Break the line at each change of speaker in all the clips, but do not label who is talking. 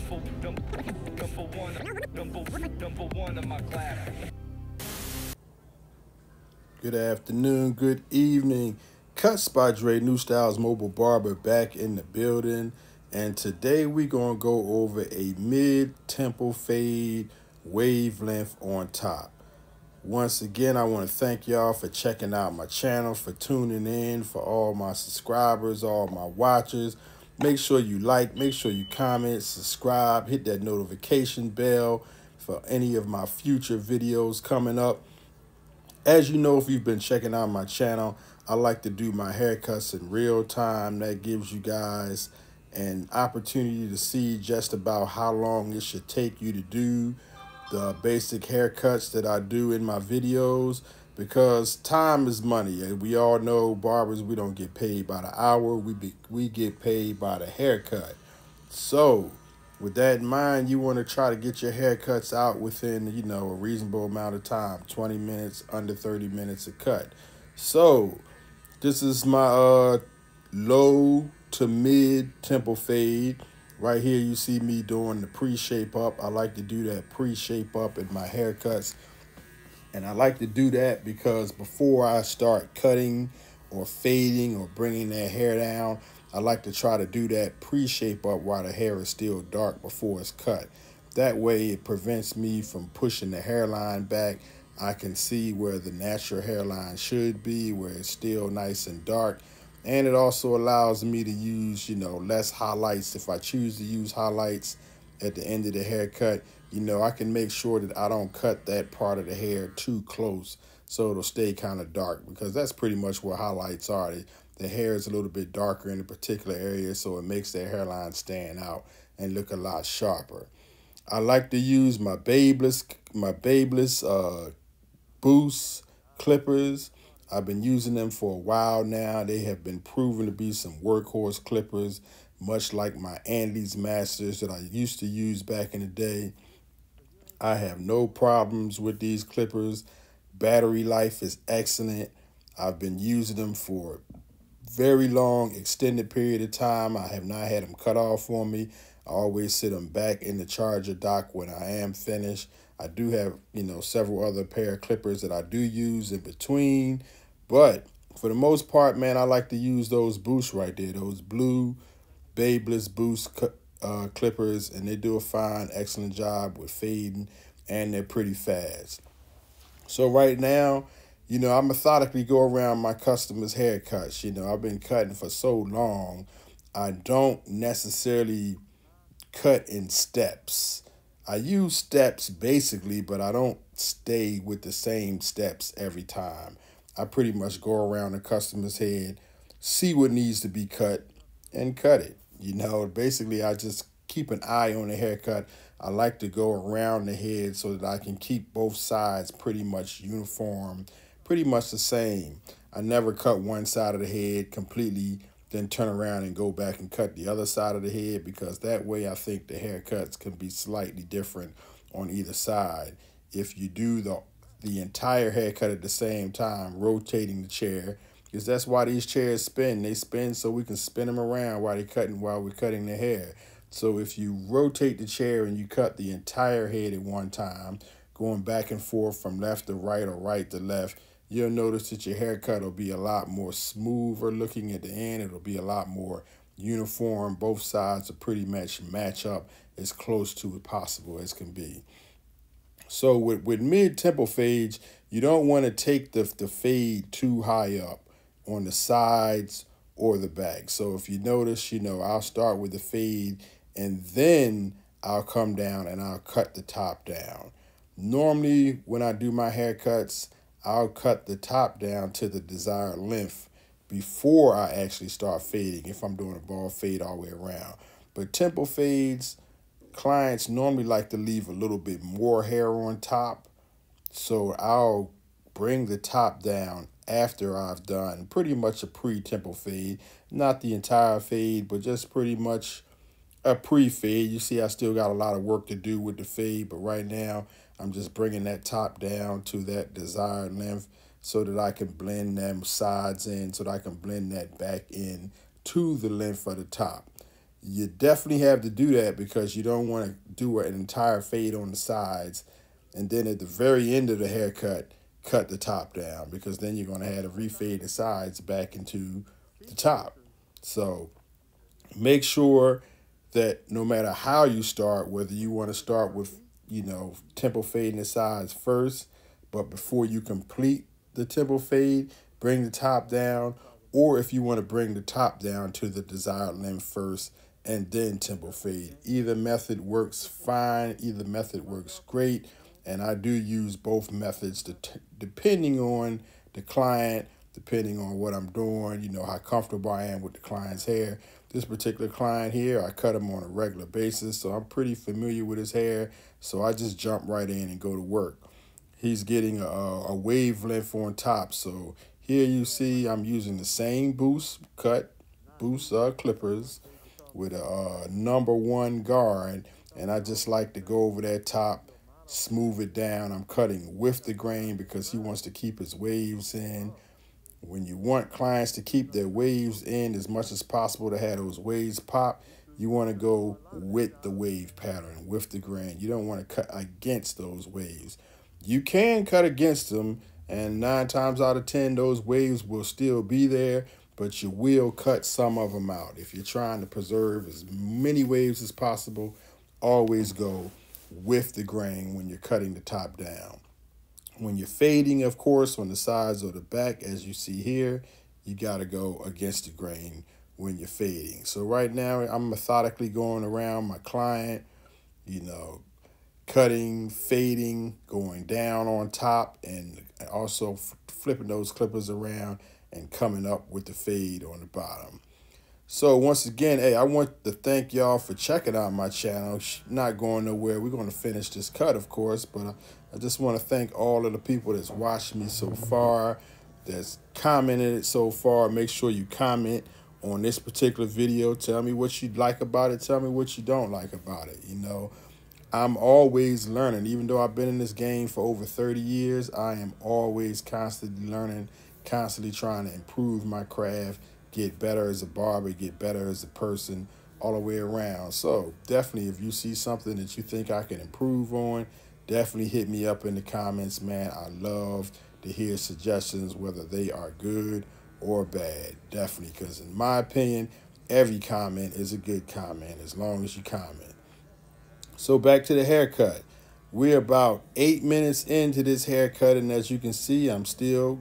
Number one of my class.
Good afternoon, good evening. Cuts by Dre, New Styles Mobile Barber back in the building. And today we're going to go over a mid-tempo fade wavelength on top. Once again, I want to thank y'all for checking out my channel, for tuning in, for all my subscribers, all my watchers. Make sure you like, make sure you comment, subscribe, hit that notification bell for any of my future videos coming up. As you know, if you've been checking out my channel, I like to do my haircuts in real time. That gives you guys an opportunity to see just about how long it should take you to do the basic haircuts that I do in my videos, because time is money. And we all know barbers, we don't get paid by the hour. We get paid by the haircut. So with that in mind, you want to try to get your haircuts out within, a reasonable amount of time, 20 minutes, under 30 minutes a cut. So this is my low to mid tempo fade. Right here, you see me doing the pre-shape up. I like to do that pre-shape up in my haircuts. And I like to do that because before I start cutting or fading or bringing that hair down, I like to try to do that pre-shape up while the hair is still dark before it's cut. That way it prevents me from pushing the hairline back. I can see where the natural hairline should be, where it's still nice and dark. And it also allows me to use, less highlights. If I choose to use highlights at the end of the haircut, I can make sure that I don't cut that part of the hair too close so it'll stay kind of dark, because that's pretty much what highlights are. The hair is a little bit darker in a particular area, so it makes their hairline stand out and look a lot sharper. I like to use my Babyliss Boost clippers. I've been using them for a while now. They have been proven to be some workhorse clippers, much like my Andes Masters that I used to use back in the day. I have no problems with these clippers. Battery life is excellent. I've been using them for very long, extended period of time. I have not had them cut off on me. I always sit them back in the charger dock when I am finished. I do have, several other pair of clippers that I do use in between. But for the most part, man, I like to use those Boosts right there, those blue Babyliss Boost clippers, and they do a fine, excellent job with fading, and they're pretty fast. So right now, I methodically go around my customers' haircuts. I've been cutting for so long, I don't necessarily cut in steps. I use steps basically, but I don't stay with the same steps every time. I pretty much go around the customer's head, see what needs to be cut, and cut it. Basically I just keep an eye on the haircut. I like to go around the head so that I can keep both sides pretty much uniform, pretty much the same. I never cut one side of the head completely, then turn around and go back and cut the other side of the head, because that way I think the haircuts can be slightly different on either side. If you do the entire haircut at the same time, rotating the chair, because that's why these chairs spin. They spin so we can spin them around while we're cutting the hair. So if you rotate the chair and you cut the entire head at one time, going back and forth from left to right or right to left, you'll notice that your haircut will be a lot more smoother looking at the end. It'll be a lot more uniform. Both sides will pretty much match up as close to as possible as can be. So with mid-tempo fades, you don't want to take the fade too high up on the sides or the back. So if you notice, I'll start with the fade and then I'll come down and I'll cut the top down. Normally, when I do my haircuts, I'll cut the top down to the desired length before I actually start fading, if I'm doing a ball fade all the way around. But tempo fades, clients normally like to leave a little bit more hair on top. So I'll bring the top down after I've done pretty much a pre-tempo fade. Not the entire fade, but just pretty much a pre-fade. You see I still got a lot of work to do with the fade, but right now I'm just bringing that top down to that desired length so that I can blend them sides in, so that I can blend that back in to the length of the top. You definitely have to do that because you don't want to do an entire fade on the sides and then at the very end of the haircut, cut the top down because then you're going to have to refade the sides back into the top. So make sure that no matter how you start, whether you want to start with, tempo fading the sides first, but before you complete the tempo fade, bring the top down, or if you want to bring the top down to the desired length first and then tempo fade. Either method works fine, either method works great, and I do use both methods depending on the client, depending on what I'm doing, how comfortable I am with the client's hair. This particular client here, I cut him on a regular basis, so I'm pretty familiar with his hair, so I just jump right in and go to work. He's getting a wavelength on top, so here you see I'm using the same boost clippers with a number 1 guard, and I just like to go over that top, smooth it down. I'm cutting with the grain because he wants to keep his waves in. When you want clients to keep their waves in as much as possible to have those waves pop, you want to go with the wave pattern, with the grain. You don't want to cut against those waves. You can cut against them, and 9 times out of 10, those waves will still be there, but you will cut some of them out. If you're trying to preserve as many waves as possible, always go with the grain when you're cutting the top down. When you're fading, of course, on the sides or the back, as you see here, you got to go against the grain when you're fading. So right now, I'm methodically going around my client, cutting, fading, going down on top, and also flipping those clippers around and coming up with the fade on the bottom. So once again, hey, I want to thank y'all for checking out my channel. Not going nowhere. We're going to finish this cut, of course, but I just want to thank all of the people that's watched me so far, that's commented it so far. Make sure you comment on this particular video. Tell me what you like about it. Tell me what you don't like about it. I'm always learning. Even though I've been in this game for over 30 years, I am always constantly learning, constantly trying to improve my craft, get better as a barber, get better as a person, all the way around. So definitely, if you see something that you think I can improve on, definitely hit me up in the comments, man. I love to hear suggestions, whether they are good or bad. Definitely, because in my opinion, every comment is a good comment as long as you comment. So back to the haircut. We're about 8 minutes into this haircut, and as you can see, I'm still,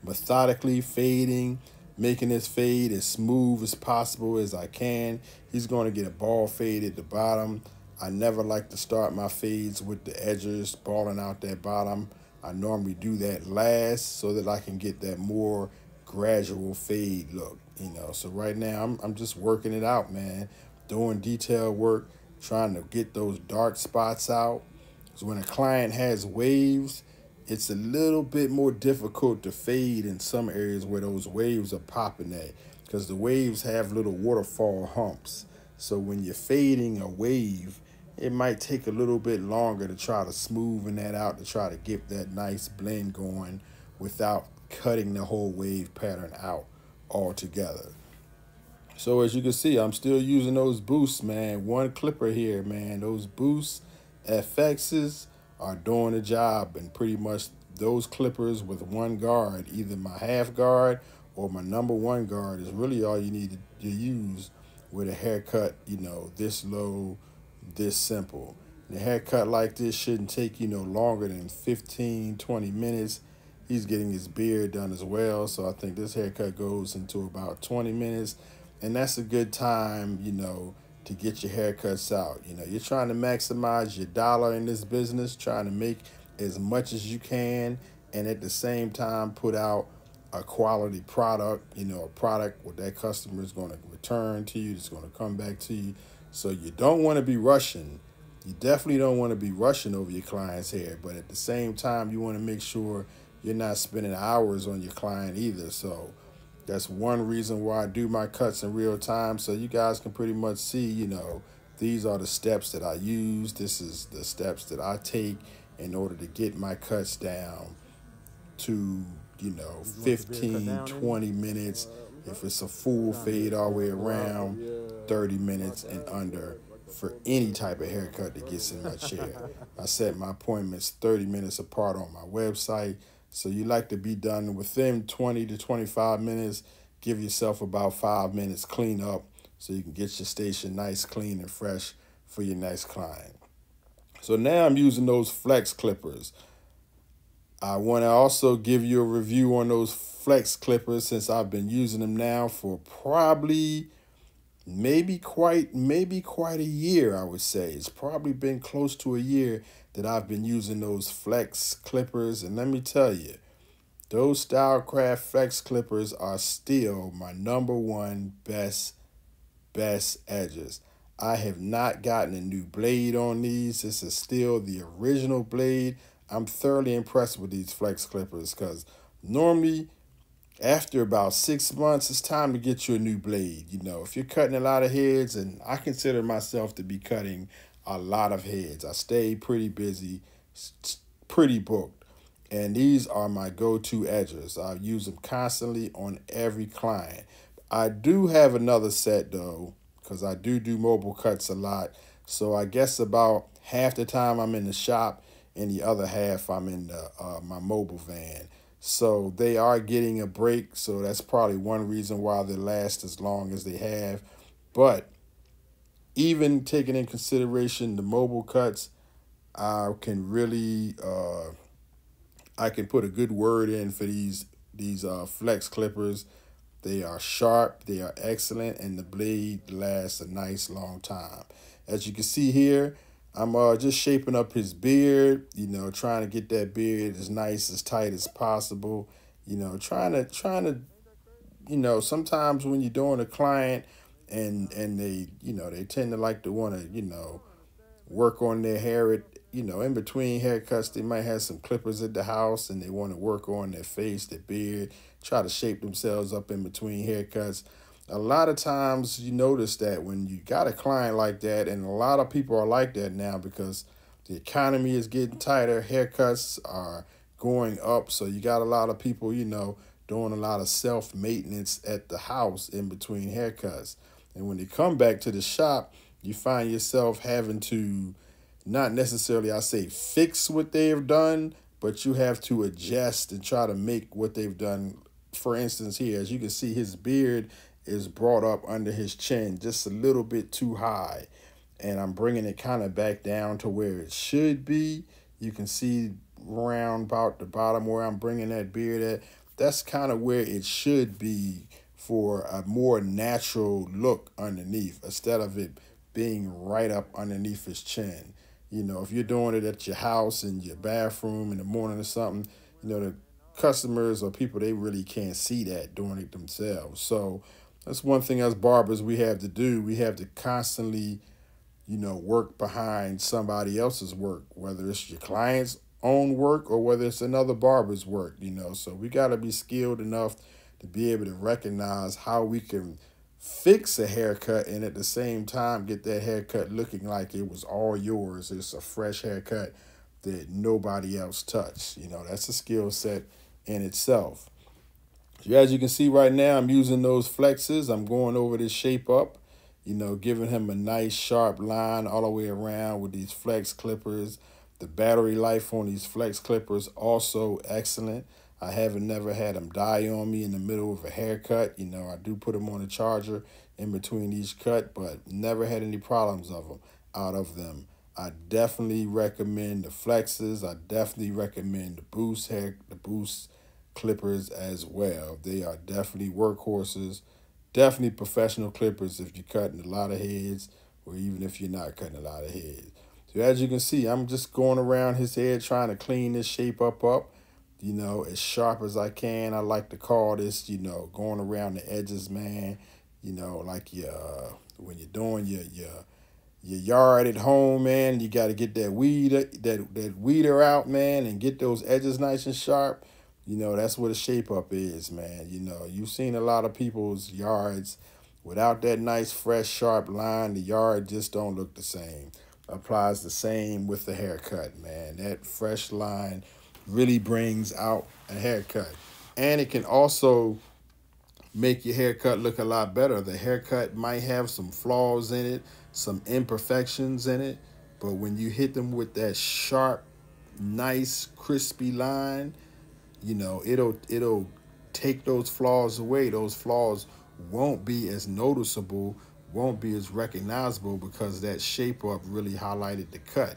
methodically fading, making this fade as smooth as possible as I can. He's going to get a ball fade at the bottom. I never like to start my fades with the edges balling out that bottom. I normally do that last so that I can get that more gradual fade look, So right now, I'm just working it out, man. Doing detail work, trying to get those dark spots out. So when a client has waves, it's a little bit more difficult to fade in some areas where those waves are popping at, because the waves have little waterfall humps. So when you're fading a wave, it might take a little bit longer to try to smoothen that out, to try to get that nice blend going without cutting the whole wave pattern out altogether. So as you can see, I'm still using those boosts, man. 1 clipper here, man. Those boosts, FXs, are doing the job, and pretty much those clippers with 1 guard, either my half guard or my number 1 guard, is really all you need to use with a haircut, this low, this simple. And a haircut like this shouldn't take, longer than 15, 20 minutes. He's getting his beard done as well, so I think this haircut goes into about 20 minutes. And that's a good time, to get your haircuts out. You're trying to maximize your dollar in this business, trying to make as much as you can, and at the same time put out a quality product, a product what that customer is going to return to you, it's going to come back to you. So you don't want to be rushing. You definitely don't want to be rushing over your client's hair, but at the same time, you want to make sure you're not spending hours on your client either. So that's one reason why I do my cuts in real time, so you guys can pretty much see, these are the steps that I use. This is the steps that I take in order to get my cuts down to, 15, 20 minutes. If it's a full fade all the way around, 30 minutes and under for any type of haircut that gets in my chair. I set my appointments 30 minutes apart on my website. So you like to be done within 20 to 25 minutes. Give yourself about 5 minutes clean up so you can get your station nice, clean, and fresh for your next client. So now I'm using those flex clippers. I want to also give you a review on those flex clippers since I've been using them now for probably maybe quite a year. I would say it's probably been close to a year that I've been using those flex clippers, and let me tell you, those Stylecraft flex clippers are still my #1 best edges. I have not gotten a new blade on these. This is still the original blade. I'm thoroughly impressed with these flex clippers because normally after about 6 months, it's time to get you a new blade. You know, if you're cutting a lot of heads, and I consider myself to be cutting a lot of heads. I stay pretty busy, pretty booked. And these are my go-to edgers. I use them constantly on every client. I do have another set though, because I do mobile cuts a lot. So I guess about half the time I'm in the shop and the other half I'm in my mobile van. So they are getting a break. So that's probably one reason why they last as long as they have. But even taking in consideration the mobile cuts, I can really I can put a good word in for these flex clippers. They are sharp, they are excellent, and the blade lasts a nice long time. As you can see here, I'm just shaping up his beard, you know, trying to get that beard as nice, as tight as possible. You know, trying to, you know, sometimes when you're doing a client and they, you know, they tend to like to want to, you know, work on their hair, you know, in between haircuts, they might have some clippers at the house and they want to work on their face, their beard, try to shape themselves up in between haircuts. A lot of times you notice that when you got a client like that, and a lot of people are like that now because the economy is getting tighter, haircuts are going up, so you got a lot of people, you know, doing a lot of self-maintenance at the house in between haircuts. And when they come back to the shop, you find yourself having to not necessarily, I say, fix what they've done, but you have to adjust and try to make what they've done. For instance, here, as you can see, his beard is brought up under his chin just a little bit too high. And I'm bringing it kind of back down to where it should be. You can see round about the bottom where I'm bringing that beard at. That's kind of where it should be for a more natural look underneath, instead of it being right up underneath his chin. You know, if you're doing it at your house, in your bathroom in the morning or something, you know, the customers or people, they really can't see that doing it themselves. So that's one thing as barbers we have to do. We have to constantly, you know, work behind somebody else's work, whether it's your client's own work or whether it's another barber's work, you know. So we got to be skilled enough to be able to recognize how we can fix a haircut and at the same time get that haircut looking like it was all yours. It's a fresh haircut that nobody else touched. You know, that's a skill set in itself. So as you can see right now, I'm using those flexes. I'm going over this shape up, you know, giving him a nice sharp line all the way around with these flex clippers. The battery life on these flex clippers also excellent. I haven't never had them die on me in the middle of a haircut. You know, I do put them on a charger in between each cut, but never had any problems out of them. I definitely recommend the flexes. I definitely recommend the boost clippers as well. They are definitely workhorses, definitely professional clippers if you're cutting a lot of heads or even if you're not cutting a lot of heads. So as you can see, I'm just going around his head trying to clean this shape up, you know, as sharp as I can. I like to call this, you know, going around the edges, man. You know, like when you're doing your yard at home, man, you got to get that weeder out, man, and get those edges nice and sharp. You know, that's what a shape up is, man. You know, you've seen a lot of people's yards without that nice, fresh, sharp line. The yard just don't look the same. Applies the same with the haircut, man. That fresh line really brings out a haircut. And it can also make your haircut look a lot better. The haircut might have some flaws in it, some imperfections in it, but when you hit them with that sharp, nice, crispy line, you know, it'll take those flaws away. Those flaws won't be as noticeable, won't be as recognizable, because that shape up really highlighted the cut.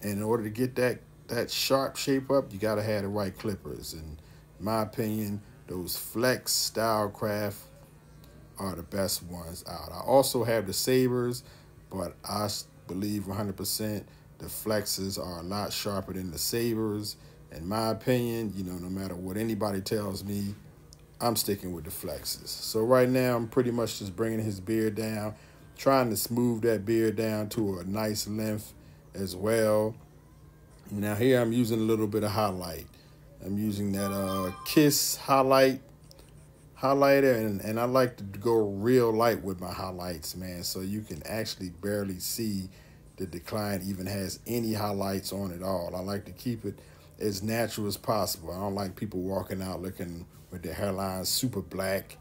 And in order to get that sharp shape up, you got to have the right clippers. And in my opinion, those Flex Stylecraft are the best ones out. I also have the Sabers, but I believe 100% the Flexes are a lot sharper than the Sabers. In my opinion, you know, no matter what anybody tells me, I'm sticking with the Flexes. So right now, I'm pretty much just bringing his beard down, trying to smooth that beard down to a nice length as well. Now here I'm using a little bit of highlight. I'm using that Kiss highlighter, and I like to go real light with my highlights, man, so you can actually barely see that the client even has any highlights on at all. I like to keep it as natural as possible. I don't like people walking out looking with their hairline super black,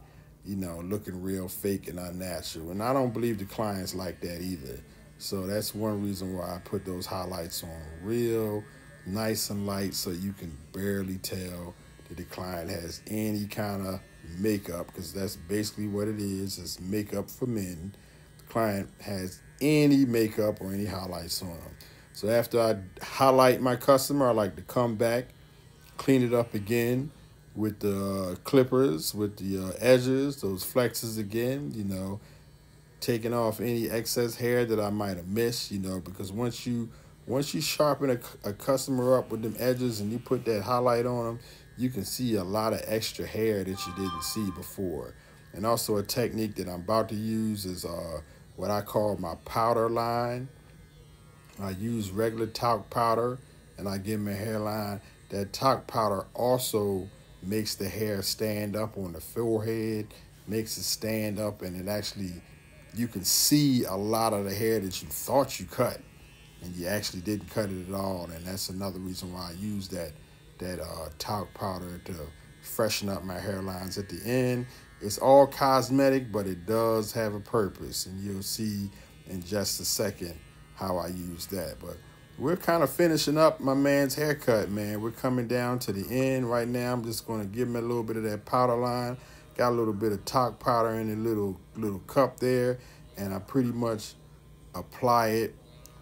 you know, looking real fake and unnatural. And I don't believe the clients like that either. So that's one reason why I put those highlights on real nice and light, so you can barely tell that the client has any kind of makeup, because that's basically what it is. It's makeup for men. The client has any makeup or any highlights on them. So after I highlight my customer, I like to come back, clean it up again with the clippers, with the edges, those flexes again, you know, taking off any excess hair that I might have missed, you know, because once you sharpen a customer up with them edges and you put that highlight on them, you can see a lot of extra hair that you didn't see before. And also a technique that I'm about to use is what I call my powder line. I use regular talc powder and I give my hairline. That talc powder also makes the hair stand up on the forehead, makes it stand up, and it actually, you can see a lot of the hair that you thought you cut and you actually didn't cut it at all. And that's another reason why I use that talc powder to freshen up my hairlines at the end. It's all cosmetic, but it does have a purpose, and you'll see in just a second how I use that. But we're kind of finishing up my man's haircut, man. We're coming down to the end right now. I'm just going to give him a little bit of that powder line. Got a little bit of talc powder in a little cup there, and I pretty much apply it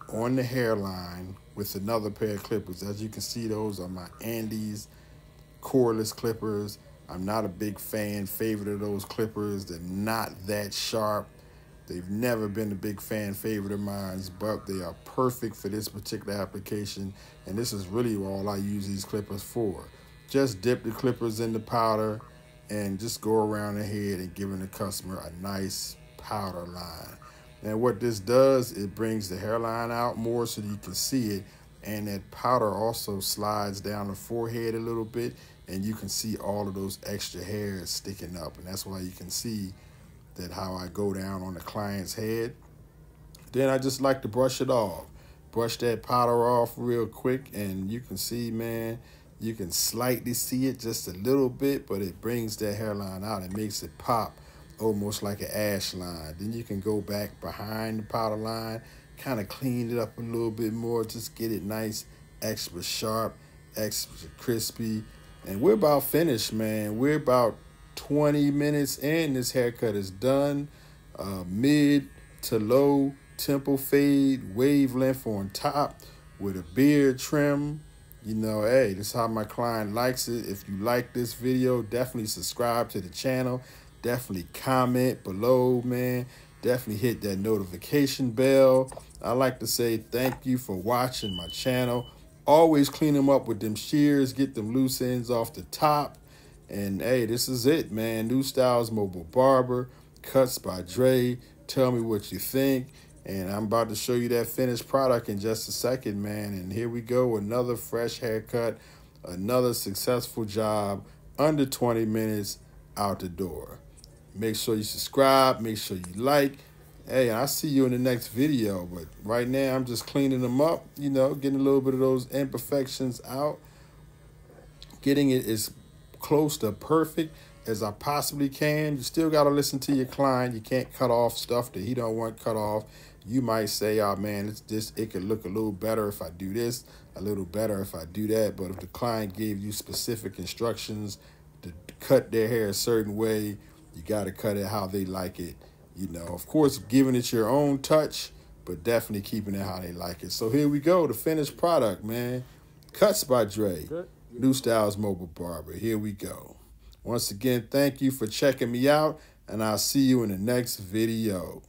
on the hairline with another pair of clippers. As you can see, those are my Andes cordless clippers. I'm not a big favorite of those clippers. They're not that sharp. They've never been a big favorite of mine, but they are perfect for this particular application. And this is really all I use these clippers for. Just dip the clippers in the powder and just go around the head and giving the customer a nice powder line. And what this does, it brings the hairline out more so you can see it. And that powder also slides down the forehead a little bit, and you can see all of those extra hairs sticking up. And that's why you can see that how I go down on the client's head. Then I just like to brush it off. Brush that powder off real quick, and you can see, man, you can slightly see it just a little bit, but it brings that hairline out. It makes it pop almost like an ash line. Then you can go back behind the powder line, kind of clean it up a little bit more, just get it nice, extra sharp, extra crispy. And we're about finished, man. We're about 20 minutes in. This haircut is done. Mid to low tempo fade, wavelength on top with a beard trim. You know, hey, this is how my client likes it. If you like this video, definitely subscribe to the channel. Definitely comment below, man. Definitely hit that notification bell. I like to say thank you for watching my channel. Always clean them up with them shears, get them loose ends off the top. And hey, this is it, man. New Styles Mobile Barber, cuts by Dre. Tell me what you think. And I'm about to show you that finished product in just a second, man. And here we go, another fresh haircut, another successful job, under 20 minutes out the door. Make sure you subscribe, make sure you like. Hey, I'll see you in the next video. But right now, I'm just cleaning them up, you know, getting a little bit of those imperfections out, getting it as close to perfect as I possibly can. You still got to listen to your client. You can't cut off stuff that he don't want cut off. You might say, oh man, it could look a little better if I do this, a little better if I do that. But if the client gave you specific instructions to cut their hair a certain way, you got to cut it how they like it. You know, of course, giving it your own touch, but definitely keeping it how they like it. So here we go, the finished product, man. Cuts by Dre, New Styles Mobile Barber. Here we go. Once again, thank you for checking me out, and I'll see you in the next video.